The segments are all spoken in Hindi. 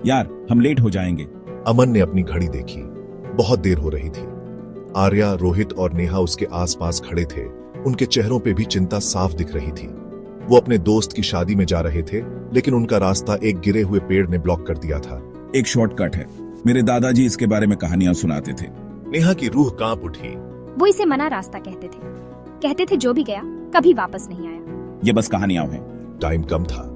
यार हम लेट हो जाएंगे। अमन ने अपनी घड़ी देखी, बहुत देर हो रही थी। आर्या, रोहित और नेहा उसके आसपास खड़े थे। उनके चेहरों पे भी चिंता साफ दिख रही थी। वो अपने दोस्त की शादी में जा रहे थे, लेकिन उनका रास्ता एक गिरे हुए पेड़ ने ब्लॉक कर दिया था। एक शॉर्टकट है, मेरे दादाजी इसके बारे में कहानियां सुनाते थे। नेहा की रूह कांप उठी। वो इसे मना रास्ता कहते थे जो भी गया कभी वापस नहीं आया। ये बस कहानियां हैं। टाइम कम था।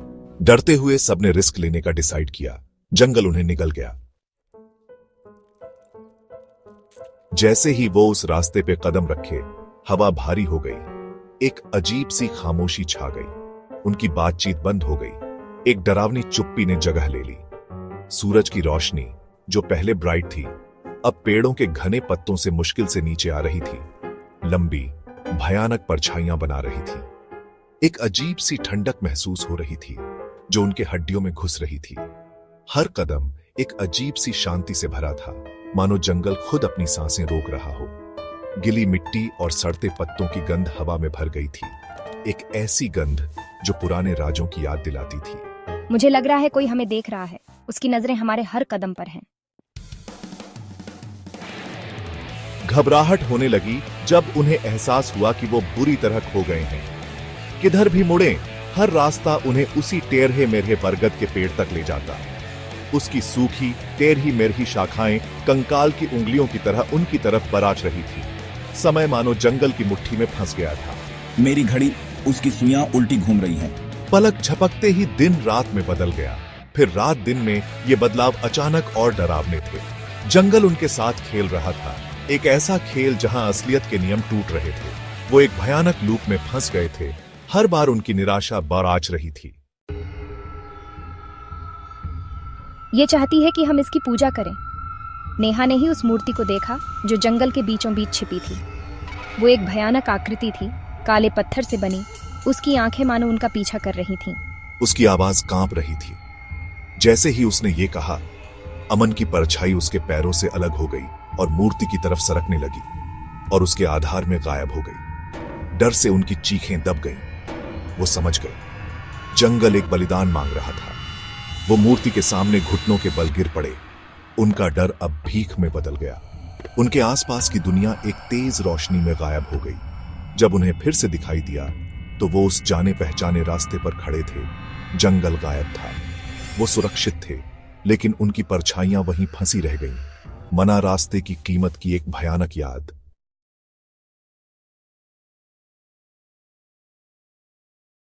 डरते हुए सबने रिस्क लेने का डिसाइड किया। जंगल उन्हें निगल गया। जैसे ही वो उस रास्ते पे कदम रखे, हवा भारी हो गई। एक अजीब सी खामोशी छा गई। उनकी बातचीत बंद हो गई। एक डरावनी चुप्पी ने जगह ले ली। सूरज की रोशनी, जो पहले ब्राइट थी, अब पेड़ों के घने पत्तों से मुश्किल से नीचे आ रही थी। लंबी, भयानक परछाइयां बना रही थी। एक अजीब सी ठंडक महसूस हो रही थी, जो उनके हड्डियों में घुस रही थी। हर कदम एक अजीब सी शांति से भरा था, मानो जंगल खुद अपनी सांसें रोक रहा हो। गिली मिट्टी और सड़ते पत्तों की गंध हवा में भर गई थी। एक ऐसी गंध जो पुराने राजों की याद दिलाती थी। मुझे लग रहा है कोई हमें देख रहा है। उसकी नजरें हमारे हर कदम पर हैं। घबराहट होने लगी जब उन्हें एहसास हुआ कि वो बुरी तरह खो गए हैं। किधर भी मुड़े, हर रास्ता उन्हें उसी टेढ़े मेढ़े बरगद के पेड़ तक ले जाता। उसकी सूखी टेढ़ी मेढ़ी शाखाएं कंकाल की उंगलियों की तरह उनकी तरफ बराच रही थी। समय मानो जंगल की मुट्ठी में फंस गया था। मेरी घड़ी, उसकी सुइयां उल्टी घूम रही हैं। पलक झपकते ही दिन रात में बदल गया। फिर रात दिन में ये बदलाव अचानक और डरावने थे। जंगल उनके साथ खेल रहा था, एक ऐसा खेल जहां असलियत के नियम टूट रहे थे। वो एक भयानक लूप में फंस गए थे। हर बार उनकी निराशा बराच रही थी। ये चाहती है कि हम इसकी पूजा करें। नेहा ने ही उस मूर्ति को देखा जो जंगल के बीचों बीच छिपी थी। वो एक भयानक आकृति थी, काले पत्थर से बनी। उसकी आंखें मानो उनका पीछा कर रही थीं। उसकी आवाज कांप रही थी। जैसे ही उसने ये कहा, अमन की परछाई उसके पैरों से अलग हो गई और मूर्ति की तरफ सरकने लगी और उसके आधार में गायब हो गई। डर से उनकी चीखें दब गईं। वो समझ गए, जंगल एक बलिदान मांग रहा था। वो मूर्ति के सामने घुटनों के बल गिर पड़े। उनका डर अब भीख में बदल गया। उनके आसपास की दुनिया एक तेज रोशनी में गायब हो गई। जब उन्हें फिर से दिखाई दिया तो वो उस जाने पहचाने रास्ते पर खड़े थे। जंगल गायब था। वो सुरक्षित थे, लेकिन उनकी परछाइयां वहीं फंसी रह गईं। मना रास्ते की कीमत की एक भयानक याद।